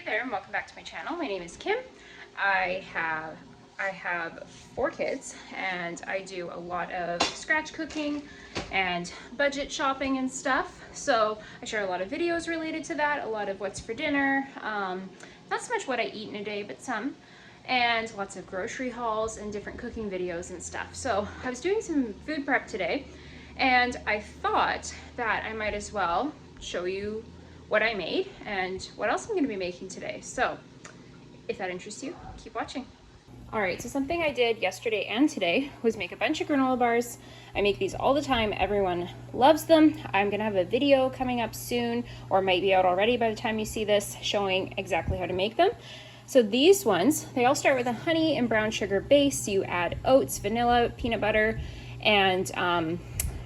there and welcome back to my channel. My name is Kim. I have 4 kids and I do a lot of scratch cooking and budget shopping and stuff. So I share a lot of videos related to that, a lot of what's for dinner, not so much what I eat in a day, but some, and lots of grocery hauls and different cooking videos and stuff. So I was doing some food prep today and I thought that I might as well show you what I made and what else I'm going to be making today. So if that interests you, keep watching. All right, so something I did yesterday and today was make a bunch of granola bars. I make these all the time. Everyone loves them. I'm gonna have a video coming up soon, or it might be out already by the time you see this, showing exactly how to make them. So these ones, they all start with a honey and brown sugar base. You add oats, vanilla, peanut butter, and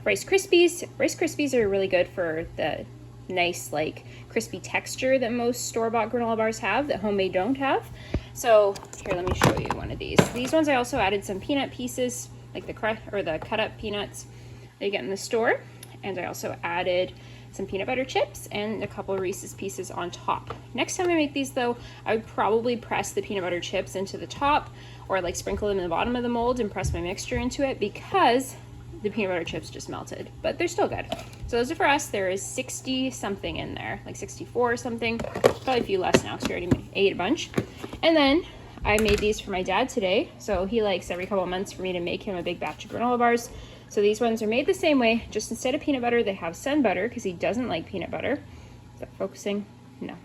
Rice Krispies. Rice Krispies are really good for the nice like crispy texture that most store-bought granola bars have that homemade don't have. So here, let me show you one of these. These ones I also added some peanut pieces, like the cut up peanuts that you get in the store, and I also added some peanut butter chips and a couple of Reese's Pieces on top. Next time I make these though, I would probably press the peanut butter chips into the top, or like sprinkle them in the bottom of the mold and press my mixture into it, because the peanut butter chips just melted, but they're still good. So those are for us. There is 60 something in there, like 64 or something, probably a few less now because we already ate a bunch. And then I made these for my dad today. So he likes every couple of months for me to make him a big batch of granola bars. So these ones are made the same way, just instead of peanut butter, they have sun butter because he doesn't like peanut butter. Is that focusing? No.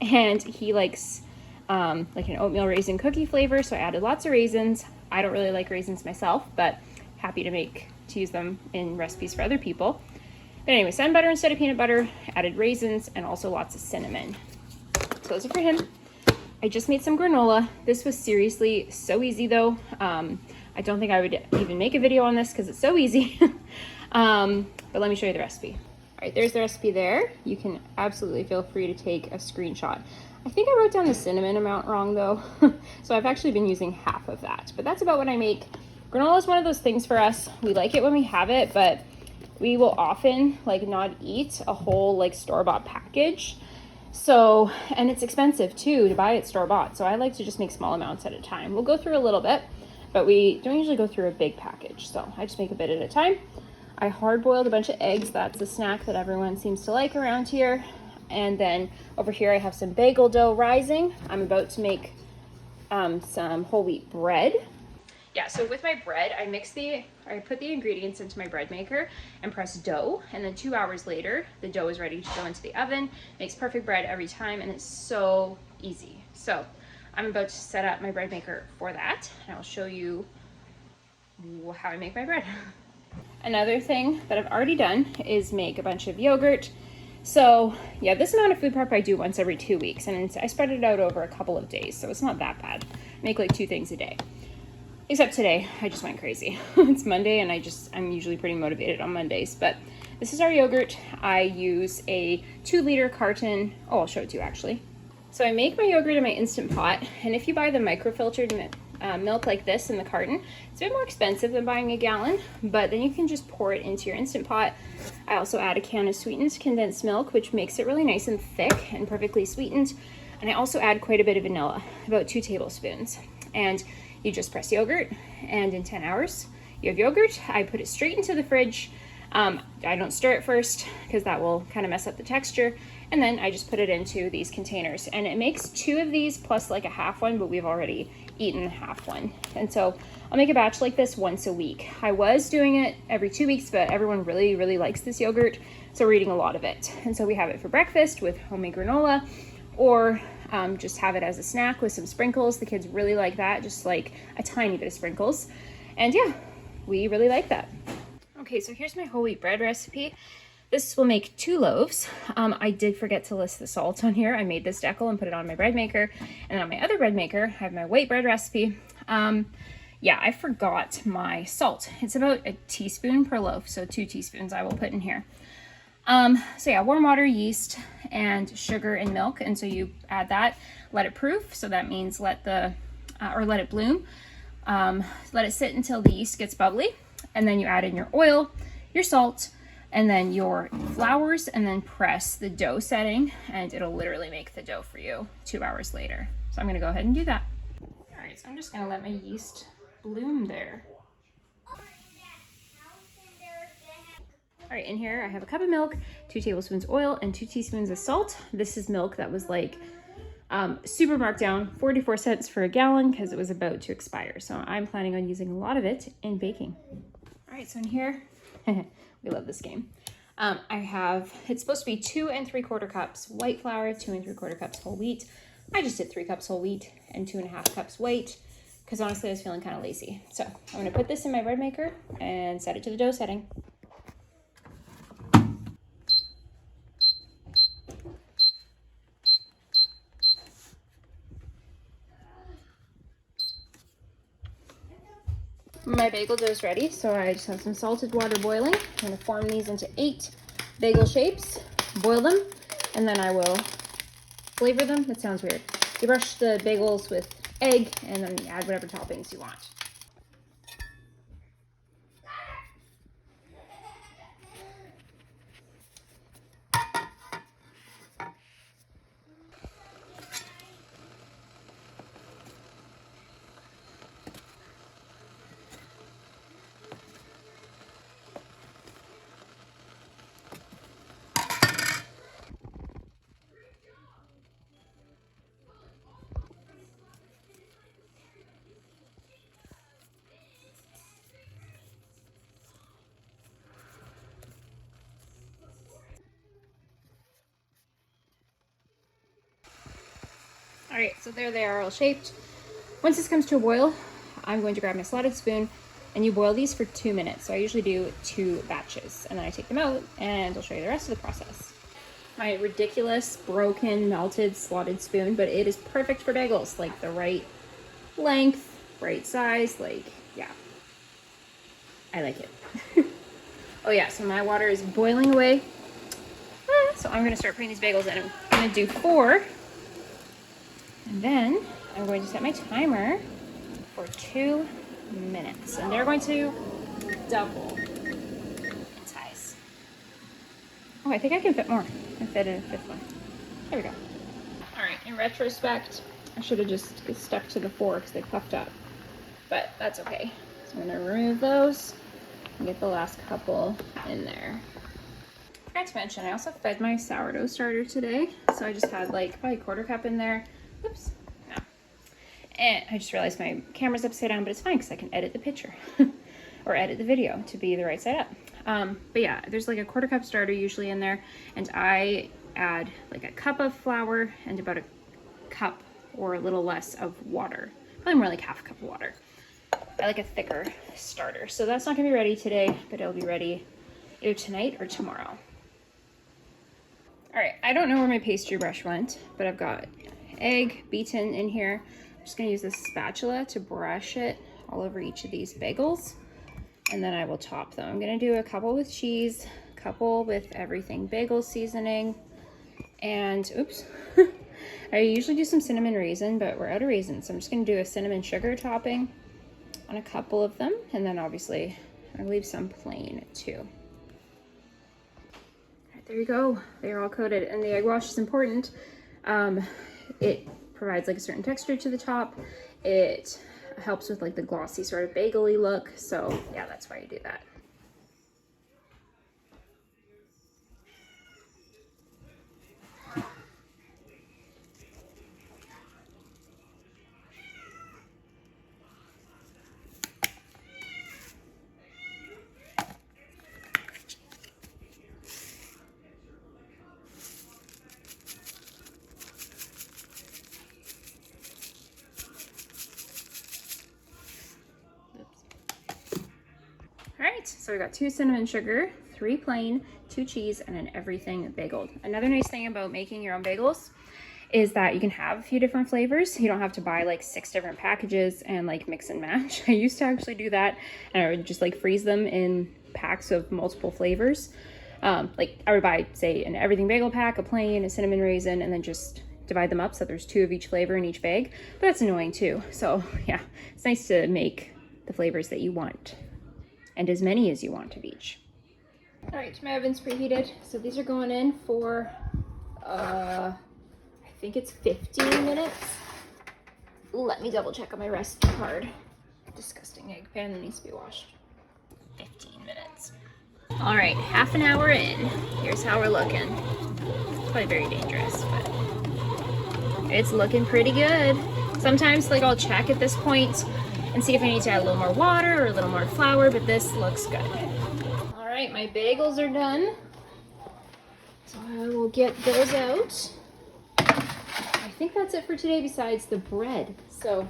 And he likes like an oatmeal raisin cookie flavor. So I added lots of raisins. I don't really like raisins myself, but happy to use them in recipes for other people. But anyway, sun butter instead of peanut butter, added raisins, and also lots of cinnamon. So those are for him. I just made some granola. This was seriously so easy though. I don't think I would even make a video on this because it's so easy. But let me show you the recipe. All right, there's the recipe there. You can absolutely feel free to take a screenshot. I think I wrote down the cinnamon amount wrong though. So I've actually been using half of that, but that's about what I make. Granola is one of those things for us. We like it when we have it, but we will often like not eat a whole like store-bought package. So, and it's expensive too to buy it store-bought. So I like to just make small amounts at a time. We'll go through a little bit, but we don't usually go through a big package. So I just make a bit at a time. I hard-boiled a bunch of eggs. That's a snack that everyone seems to like around here. And then over here I have some bagel dough rising. I'm about to make some whole wheat bread. Yeah, so with my bread, I put the ingredients into my bread maker and press dough, and then 2 hours later, the dough is ready to go into the oven. Makes perfect bread every time, and it's so easy. So I'm about to set up my bread maker for that, and I'll show you how I make my bread. Another thing that I've already done is make a bunch of yogurt. So yeah, this amount of food prep I do once every 2 weeks, and I spread it out over a couple of days, so it's not that bad. I make like 2 things a day. Except today, I just went crazy. It's Monday and I'm usually pretty motivated on Mondays, but this is our yogurt. I use a 2-liter carton. Oh, I'll show it to you actually. So I make my yogurt in my Instant Pot, and if you buy the microfiltered milk like this in the carton, it's a bit more expensive than buying a gallon, but then you can just pour it into your Instant Pot. I also add a can of sweetened condensed milk, which makes it really nice and thick and perfectly sweetened. And I also add quite a bit of vanilla, about 2 tablespoons. And you just press yogurt, and in 10 hours, you have yogurt. I put it straight into the fridge. I don't stir it first because that will kind of mess up the texture. And then I just put it into these containers, and it makes 2 of these plus like a half one, but we've already eaten half one. And so I'll make a batch like this once a week. I was doing it every 2 weeks, but everyone really, really likes this yogurt. So we're eating a lot of it. And so we have it for breakfast with homemade granola, or just have it as a snack with some sprinkles. The kids really like that, just like a tiny bit of sprinkles. And yeah, we really like that. Okay, so here's my whole wheat bread recipe. This will make 2 loaves. I did forget to list the salt on here. I made this decal and put it on my bread maker. And on my other bread maker, I have my white bread recipe. Yeah, I forgot my salt. It's about a teaspoon per loaf, so 2 teaspoons I will put in here. So yeah, warm water, yeast, and sugar and milk. And so you add that, let it proof. So that means let it bloom. Let it sit until the yeast gets bubbly. And then you add in your oil, your salt, and then your flours, and then press the dough setting, and it'll literally make the dough for you 2 hours later. So I'm gonna go ahead and do that. All right, so I'm just gonna let my yeast bloom there. All right, in here I have a cup of milk, 2 tablespoons oil, and 2 teaspoons of salt. This is milk that was like super marked down, 44 cents for a gallon, because it was about to expire. So I'm planning on using a lot of it in baking. All right, so in here, we love this game. I have, it's supposed to be 2 3/4 cups white flour, 2 3/4 cups whole wheat. I just did 3 cups whole wheat and 2 1/2 cups white, because honestly I was feeling kind of lazy. So I'm gonna put this in my bread maker and set it to the dough setting. My bagel dough is ready, so I just have some salted water boiling. I'm gonna form these into 8 bagel shapes, boil them, and then I will flavor them. That sounds weird. You brush the bagels with egg, and then you add whatever toppings you want. All right, so there they are all shaped. Once this comes to a boil, I'm going to grab my slotted spoon, and you boil these for 2 minutes. So I usually do 2 batches, and then I take them out and I'll show you the rest of the process. My ridiculous, broken, melted, slotted spoon, but it is perfect for bagels. Like the right length, right size, like, yeah. I like it. Oh yeah, so my water is boiling away. So I'm gonna start putting these bagels in. I'm gonna do 4. And then I'm going to set my timer for 2 minutes. And they're going to double in size. Oh, I think I can fit more. I can fit a 5th one. There we go. All right, in retrospect, I should have just stuck to the 4 because they puffed up. But that's okay. So I'm gonna remove those and get the last couple in there. I forgot to mention, I also fed my sourdough starter today. So I just had like probably a 1/4 cup in there. Oops, no. And I just realized my camera's upside down, but it's fine because I can edit the picture or edit the video to be the right side up. But yeah, there's like a 1/4 cup starter usually in there, and I add like a cup of flour and about a cup or a little less of water. Probably more like 1/2 cup of water. I like a thicker starter. So that's not gonna be ready today, but it'll be ready either tonight or tomorrow. All right, I don't know where my pastry brush went, but I've got egg beaten in here. I'm just gonna use this spatula to brush it all over each of these bagels, and then I will top them. I'm gonna do a couple with cheese, a couple with everything bagel seasoning, and oops, I usually do some cinnamon raisin, but we're out of raisins, so I'm just gonna do a cinnamon sugar topping on a couple of them, and then obviously I leave some plain too. All right, there you go. They're all coated, and the egg wash is important. It provides like a certain texture to the top. It helps with like the glossy sort of bagel-y look. So yeah, that's why you do that. All right, so we got 2 cinnamon sugar, 3 plain, 2 cheese, and an everything bagel. Another nice thing about making your own bagels is that you can have a few different flavors. You don't have to buy like 6 different packages and like mix and match. I used to actually do that, and I would just like freeze them in packs of multiple flavors. Like I would buy, say, an everything bagel pack, a plain, a cinnamon raisin, and then just divide them up so there's 2 of each flavor in each bag. But that's annoying too. So yeah, it's nice to make the flavors that you want, and as many as you want of each. All right, my oven's preheated. So these are going in for, I think it's 15 minutes. Let me double check on my recipe card. Disgusting egg pan that needs to be washed. 15 minutes. All right, half an hour in. Here's how we're looking. Probably very dangerous, but it's looking pretty good. Sometimes like I'll check at this point and see if I need to add a little more water or a little more flour, but this looks good. All right, my bagels are done. So I will get those out. I think that's it for today besides the bread. So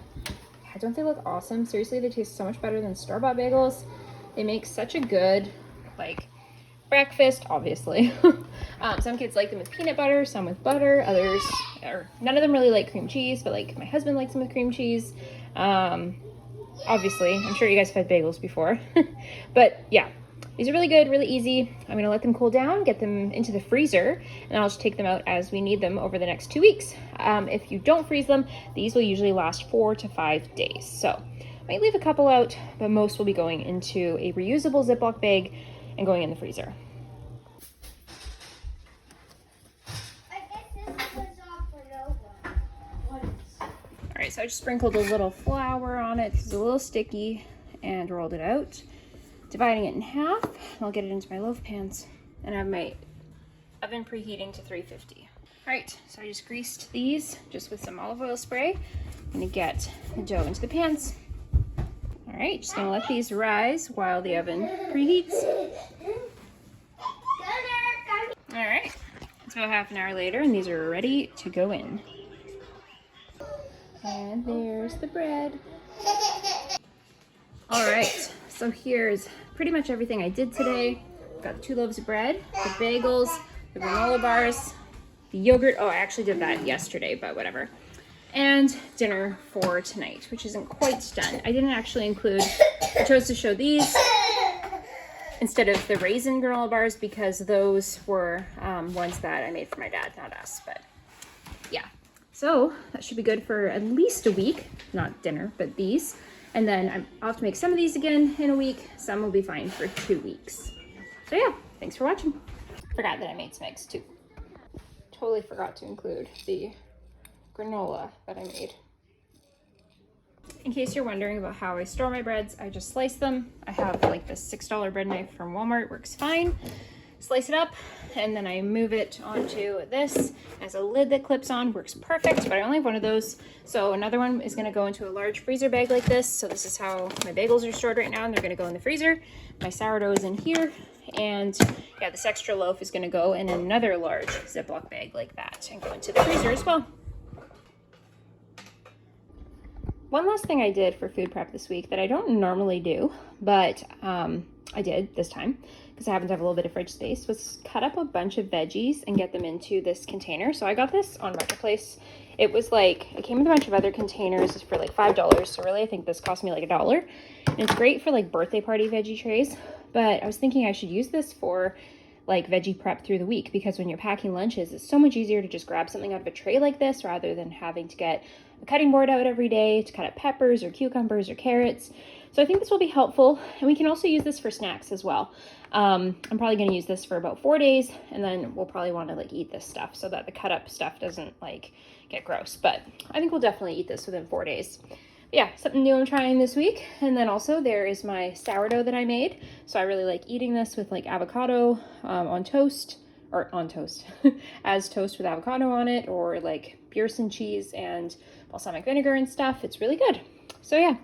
don't they look awesome? Seriously, they taste so much better than store-bought bagels. They make such a good like breakfast, obviously. Some kids like them with peanut butter, some with butter, others, or none of them really like cream cheese, but like my husband likes them with cream cheese. Obviously, I'm sure you guys have had bagels before. But yeah, these are really good, really easy. I'm gonna let them cool down, get them into the freezer, and I'll just take them out as we need them over the next 2 weeks. If you don't freeze them, these will usually last 4 to 5 days. So I might leave a couple out, but most will be going into a reusable Ziploc bag and going in the freezer. All right, so I just sprinkled a little flour on it. It's a little sticky and rolled it out, dividing it in half. I'll get it into my loaf pans and I have my oven preheating to 350. All right, so I just greased these just with some olive oil spray. I'm gonna get the dough into the pans. All right, just gonna let these rise while the oven preheats. All right, it's about half an hour later and these are ready to go in. And there's the bread. All right, so here's pretty much everything I did today. Got 2 loaves of bread, the bagels, the granola bars, the yogurt. Oh, I actually did that yesterday, but whatever. And dinner for tonight, which isn't quite done. I didn't actually include, I chose to show these instead of the raisin granola bars because those were ones that I made for my dad, not us, but yeah. So that should be good for at least a week, not dinner, but these. And then I'll have to make some of these again in a week. Some will be fine for 2 weeks. So yeah, thanks for watching. Forgot that I made some eggs too. Totally forgot to include the granola that I made. In case you're wondering about how I store my breads, I just slice them. I have like this $6 bread knife from Walmart, works fine. Slice it up and then I move it onto this. It has a lid that clips on, works perfect, but I only have one of those. So another one is gonna go into a large freezer bag like this. So this is how my bagels are stored right now and they're gonna go in the freezer. My sourdough is in here. And yeah, this extra loaf is gonna go in another large Ziploc bag like that and go into the freezer as well. One last thing I did for food prep this week that I don't normally do, but I did this time because I happen to have a little bit of fridge space, was cut up a bunch of veggies and get them into this container. So I got this on Marketplace. It was like, it came with a bunch of other containers for like $5. So really I think this cost me like $1. And it's great for like birthday party veggie trays. But I was thinking I should use this for like veggie prep through the week because when you're packing lunches, it's so much easier to just grab something out of a tray like this rather than having to get a cutting board out every day to cut up peppers or cucumbers or carrots. So I think this will be helpful. And we can also use this for snacks as well. I'm probably going to use this for about 4 days and then we'll probably want to like eat this stuff so that the cut up stuff doesn't like get gross. But I think we'll definitely eat this within 4 days. Yeah, something new I'm trying this week. And then also there is my sourdough that I made. So I really like eating this with like avocado on toast, or on toast, as toast with avocado on it, or like Pearson cheese and balsamic vinegar and stuff. It's really good. So yeah,